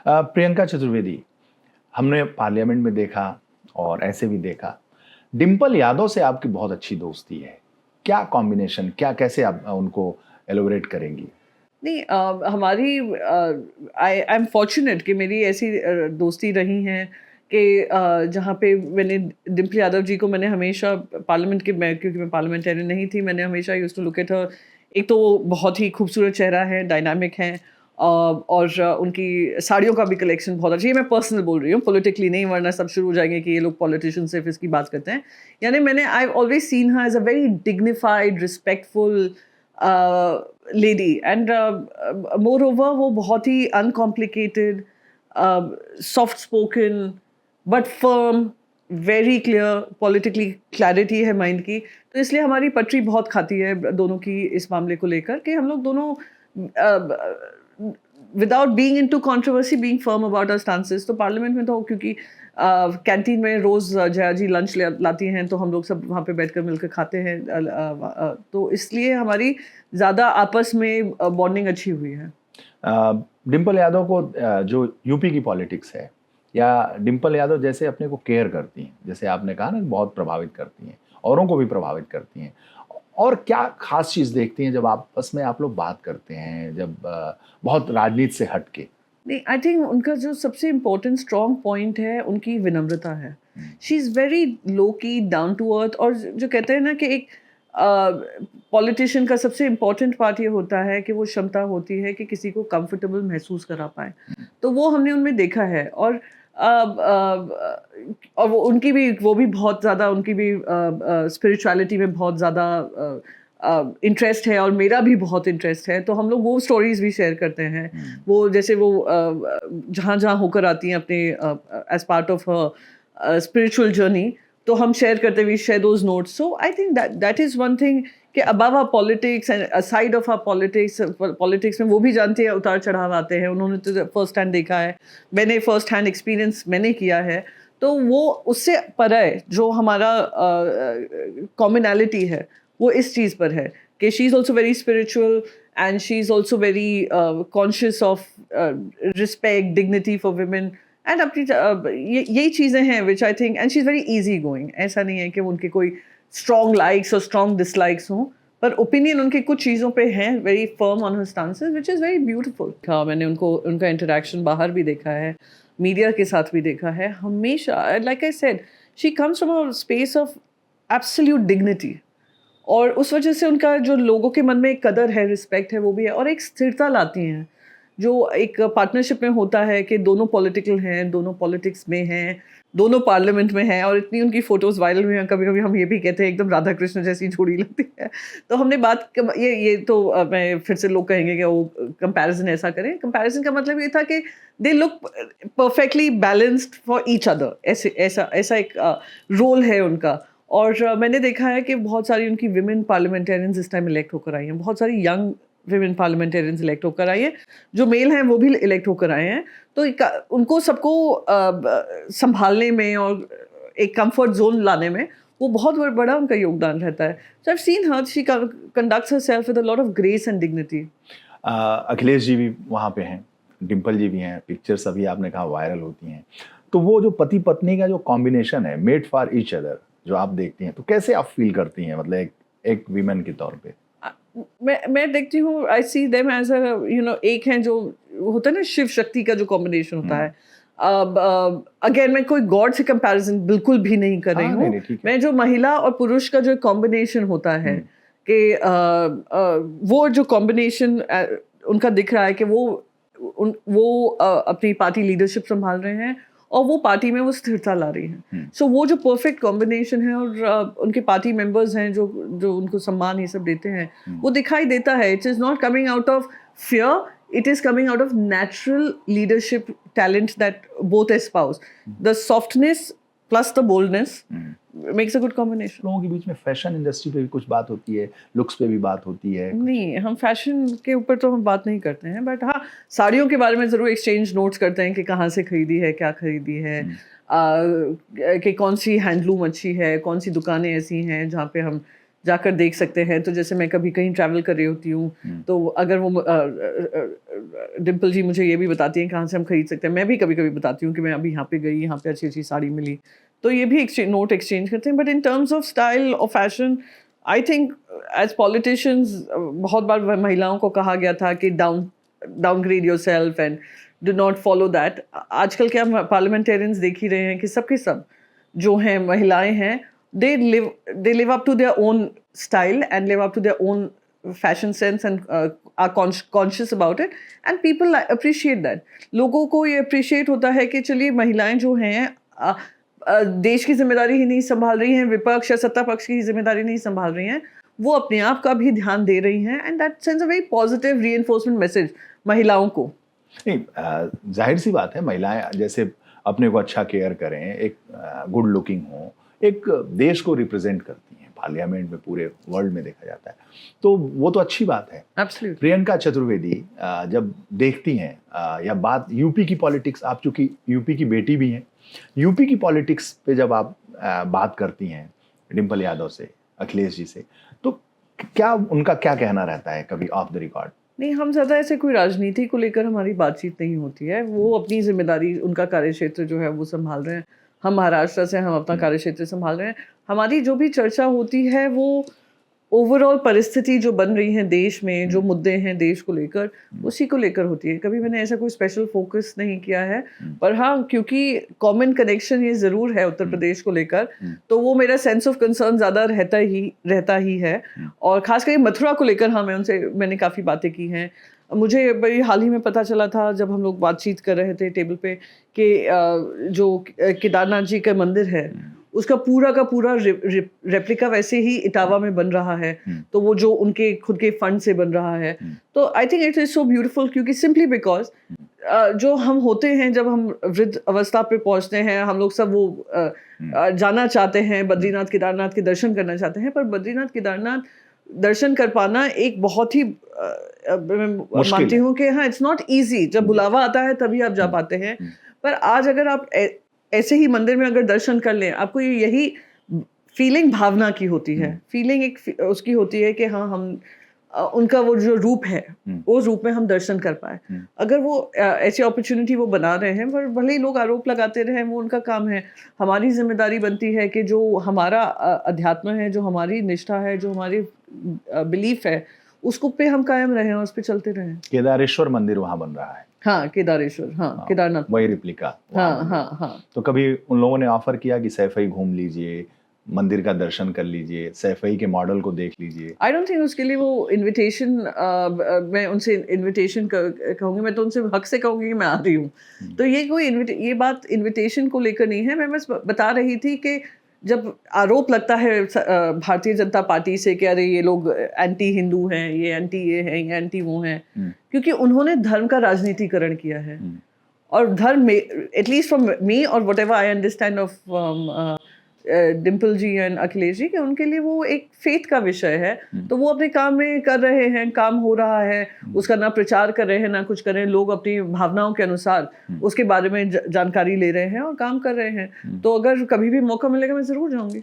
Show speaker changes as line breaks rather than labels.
प्रियंका चतुर्वेदी, हमने पार्लियामेंट में देखा और ऐसे भी देखा, डिंपल यादव से आपकी बहुत अच्छी दोस्ती है। क्या कॉम्बिनेशन, क्या कैसे आप उनको एलोबरेट करेंगी?
नहीं, हमारी आई एम फॉर्चुनेट कि मेरी ऐसी दोस्ती रही हैं कि जहाँ पे मैंने डिम्पल यादव जी को मैंने हमेशा पार्लियामेंट के मैं क्योंकि मैं पार्लियामेंटेरियन नहीं थी, मैंने हमेशा use to look at her. एक तो वो बहुत ही खूबसूरत चेहरा है, डायनामिक है, और उनकी साड़ियों का भी कलेक्शन बहुत अच्छा। ये मैं पर्सनल बोल रही हूँ, पॉलिटिकली नहीं, वरना सब शुरू हो जाएंगे कि ये लोग पॉलिटिशियन सिर्फ इसकी बात करते हैं। यानी मैंने I always seen her as a very dignified, respectful lady, and moreover वो बहुत ही uncomplicated, soft spoken but firm, very clear, politically clarity है माइंड की। तो इसलिए हमारी पटरी बहुत खाती है दोनों की इस मामले को लेकर कि हम लोग दोनों without being into controversy, being firm about our stances. तो पार्लियामेंट में तो क्योंकि कैंटीन में रोज जया जी लंच लाती हैं, तो हम लोग सब वहाँ पे बैठकर मिलकर खाते हैं, तो इसलिए हमारी ज़्यादा आपस में बॉन्डिंग अच्छी हुई है।
डिंपल यादव को जो यूपी की पॉलिटिक्स है, या डिंपल यादव जैसे अपने को केयर करती हैं, जैसे आपने कहा ना, बहुत प्रभावित करती हैं, औरों को भी प्रभावित करती हैं, और क्या खास चीज़ देखती हैं जब आपस में आप लोग बात करते हैं, जब बहुत राजनीति से हट के?
नहीं, आई थिंक उनका जो सबसे इम्पोर्टेंट स्ट्रॉन्ग पॉइंट है उनकी विनम्रता है। शी इज़ वेरी लो की, डाउन टू अर्थ, और जो कहते हैं ना कि एक पॉलिटिशियन का सबसे इम्पोर्टेंट पार्ट ये होता है कि वो क्षमता होती है कि किसी को कंफर्टेबल महसूस करा पाए। तो वो हमने उनमें देखा है, और वो उनकी भी, वो भी बहुत ज़्यादा, उनकी भी स्पिरिचुअलिटी में बहुत ज़्यादा इंटरेस्ट है, और मेरा भी बहुत इंटरेस्ट है। तो हम लोग वो स्टोरीज भी शेयर करते हैं। वो जैसे वो जहाँ जहाँ होकर आती हैं अपने as part of spiritual journey, तो हम शेयर करते, we share those notes. So I think that is one thing कि above our politics and aside of our politics में वो भी जानते हैं उतार चढ़ाव आते हैं। उन्होंने तो फर्स्ट हैंड देखा है, मैंने फर्स्ट हैंड एक्सपीरियंस मैंने किया है। तो वो उससे परे जो हमारा कॉमनैलिटी है वो इस चीज़ पर है कि she is also very spiritual, and she is also very conscious of respect, dignity for women, and अपनी यही चीज़ें हैं which I think, and she is very easy going. ऐसा नहीं है कि उनके कोई स्ट्रॉन्ग लाइक्स और स्ट्रॉन्ग डिसलाइक्स हों, पर ओपिनियन उनकी कुछ चीज़ों पे हैं, very firm on her stances, which is very beautiful. हाँ, मैंने उनका इंटरेक्शन बाहर भी देखा है, मीडिया के साथ भी देखा है। हमेशा, like I said, she comes from a space of absolute dignity, और उस वजह से उनका जो लोगों के मन में एक कदर है, रिस्पेक्ट है, वो भी है, और एक स्थिरता लाती हैं जो एक पार्टनरशिप में होता है कि दोनों पॉलिटिकल हैं, दोनों पॉलिटिक्स में हैं, दोनों पार्लियामेंट में हैं, और इतनी उनकी फोटोज़ वायरल हुई हैं। कभी कभी हम ये भी कहते हैं एकदम राधा कृष्ण जैसी जोड़ी लगती है। तो हमने बात, ये तो मैं फिर से लोग कहेंगे कि वो कंपैरिजन ऐसा करें। कंपैरिजन का मतलब ये था कि they look perfectly balanced for each other, ऐसे ऐसा ऐसा एक रोल है उनका। और मैंने देखा है कि बहुत सारी उनकी विमेन पार्लियामेंटेरियंस इस टाइम इलेक्ट होकर आई हैं, बहुत सारी यंग विमेन पार्लियामेंटेरियंस इलेक्ट होकर आई हैं, जो मेल हैं वो भी इलेक्ट होकर आए हैं। तो उनको सबको संभालने में और एक कंफर्ट जोन लाने में वो बहुत बड़ा उनका योगदान रहता है। So I have seen her, she conducts herself with a lot of grace and dignity.
Akhilesh ji भी वहाँ पे हैं, डिंपल जी भी हैं, पिक्चर्स अभी आपने कहा वायरल होती हैं, तो वो जो पति पत्नी का जो कॉम्बिनेशन है, मेड फॉर ईच अदर, जो आप देखती हैं, तो कैसे आप फील करती हैं, मतलब एक वीमेन के तौर पे?
मैं देखती हूँ, I see them as a, you know, एक है जो होता है ना शिव शक्ति का जो कॉम्बिनेशन होता है। अगेन मैं कोई गॉड से कंपैरिजन बिल्कुल भी नहीं कर रही हूँ। मैं जो महिला और पुरुष का जो कॉम्बिनेशन होता है कि वो जो कॉम्बिनेशन उनका दिख रहा है कि वो अपनी पार्टी लीडरशिप संभाल रहे हैं, और वो पार्टी में वो स्थिरता ला रही हैं। सो वो जो परफेक्ट कॉम्बिनेशन है, और उनके पार्टी मेंबर्स हैं जो जो उनको सम्मान ये सब देते हैं, वो दिखाई देता है। It is not coming out of fear, it is coming out of natural leadership talent that both espouse. The softness plus the boldness makes a good combination.
लोगों के बीच में फैशन इंडस्ट्री पे भी कुछ बात होती है, लुक्स पे भी बात होती है।
नहीं, हम फैशन के ऊपर तो हम बात नहीं करते हैं, बट हाँ, साड़ियों के बारे में ज़रूर एक्सचेंज नोट्स करते हैं कि कहाँ से खरीदी है, क्या खरीदी है, कि कौन सी हैंडलूम अच्छी है, कौन सी दुकानें ऐसी हैं जहाँ पे हम जाकर देख सकते हैं। तो जैसे मैं कभी कहीं ट्रैवल कर रही होती हूँ तो अगर वो डिम्पल जी मुझे ये भी बताती हैं कहाँ से हम खरीद सकते हैं, मैं भी कभी कभी बताती हूँ कि मैं अभी यहाँ पे गई, यहाँ पे अच्छी अच्छी साड़ी मिली, तो ये भी नोट एक्सचेंज करते हैं। But in terms of style और fashion I think as politicians बहुत बार महिलाओं को कहा गया था कि downgrade yourself and do not follow that. आजकल क्या पार्लियामेंटेरियंस देख ही रहे हैं कि सबके सब जो हैं महिलाएं हैं, they live up to their own style and live up to their own fashion sense and are conscious about it and people appreciate that. लोगों को ये appreciate होता है कि चलिए महिलाएं जो हैं देश की जिम्मेदारी ही नहीं संभाल रही हैं, विपक्ष या सत्ता पक्ष की जिम्मेदारी नहीं संभाल रही हैं, वो अपने आप का भी ध्यान दे रही हैं and that sends a very positive reinforcement message महिलाओं को।
नहीं, जाहिर सी बात है, महिलाएं जैसे अपने को अच्छा केयर करें, एक गुड लुकिंग हो, एक देश को रिप्रेजेंट करती हैं पार्लियामेंट में, पूरे वर्ल्ड में देखा जाता है, तो वो तो अच्छी बात है।
Absolutely.
प्रियंका चतुर्वेदी जब देखती हैं या बात यूपी की पॉलिटिक्स, आप चूंकि यूपी की बेटी भी हैं, यूपी की पॉलिटिक्स पे जब आप बात करती हैं डिम्पल यादव से, अखिलेश जी से, तो क्या उनका क्या कहना रहता है कभी ऑफ द रिकॉर्ड?
नहीं, हम ज़्यादा ऐसे कोई राजनीति को लेकर हमारी बातचीत नहीं होती है। वो अपनी जिम्मेदारी, उनका कार्यक्षेत्र जो है वो संभाल रहे हैं, हम महाराष्ट्र से हम अपना कार्यक्षेत्र संभाल रहे हैं। हमारी जो भी चर्चा होती है वो ओवरऑल परिस्थिति जो बन रही है देश में, जो मुद्दे हैं देश को लेकर, उसी को लेकर होती है। कभी मैंने ऐसा कोई स्पेशल फोकस नहीं किया है, पर हाँ, क्योंकि कॉमन कनेक्शन ये ज़रूर है उत्तर प्रदेश को लेकर, तो वो मेरा सेंस ऑफ कंसर्न ज़्यादा रहता ही है। और ख़ास करके मथुरा को लेकर हाँ, मैंने काफ़ी बातें की हैं। मुझे बड़ी हाल ही में पता चला था जब हम लोग बातचीत कर रहे थे टेबल पे कि जो केदारनाथ जी का मंदिर है उसका पूरा का पूरा रेप्लिका वैसे ही इटावा में बन रहा है, तो वो जो उनके खुद के फंड से बन रहा है। तो I think it is so beautiful, क्योंकि सिंपली बिकॉज जो हम होते हैं जब हम वृद्ध अवस्था पे पहुंचते हैं, हम लोग सब वो जाना चाहते हैं, बद्रीनाथ केदारनाथ के दर्शन करना चाहते हैं, पर बद्रीनाथ केदारनाथ दर्शन कर पाना एक बहुत ही मानती हूँ कि हाँ, इट्स नॉट ईजी। जब बुलावा आता है तभी आप जा पाते हैं, पर आज अगर आप ऐसे ही मंदिर में अगर दर्शन कर लें, आपको यही फीलिंग भावना की होती है, फीलिंग एक उसकी होती है कि हाँ, हम उनका वो जो रूप है वो रूप में हम दर्शन कर पाए। अगर वो ऐसी अपॉर्चुनिटी वो बना रहे हैं, पर भले ही लोग आरोप लगाते रहे, वो उनका काम है। हमारी जिम्मेदारी बनती है कि जो हमारा अध्यात्म है, जो हमारी निष्ठा है, जो हमारी बिलीफ है, उसको पे हम कायम रहें और उस पे चलते रहें।
केदारेश्वर मंदिर वहाँ बन रहा है।
हाँ, केदारेश्वर, हाँ, केदारनाथ,
वही रिप्लिका।
हाँ।
तो कभी उन लोगों ने ऑफर किया कि सैफई घूम लीजिए, मंदिर का दर्शन कर लीजिए, सैफई के मॉडल को देख लीजिए?
आई डोंट थिंक उसके लिए वो इनविटेशन, मैं उनसे इनविटेशन कहूँगी, मैं तो उनसे हक से कहूँगी कि मैं आ रही हूँ। तो ये बात इनविटेशन को लेकर नहीं है। मैं बस बता रही थी कि जब आरोप लगता है भारतीय जनता पार्टी से कि अरे ये लोग एंटी हिंदू हैं, ये एंटी ये हैं, ये एंटी वो हैं, क्योंकि उन्होंने धर्म का राजनीतिकरण किया है। और धर्म में, एटलीस्ट फ्रॉम मी और whatever I understand of Dimple ji and Akhilesh ji, कि उनके लिए वो एक फेथ का विषय है। तो वो अपने काम में कर रहे हैं, काम हो रहा है, उसका ना प्रचार कर रहे हैं ना कुछ कर रहे हैं, लोग अपनी भावनाओं के अनुसार उसके बारे में जानकारी ले रहे हैं और काम कर रहे हैं। तो अगर कभी भी मौका मिलेगा मैं ज़रूर जाऊँगी।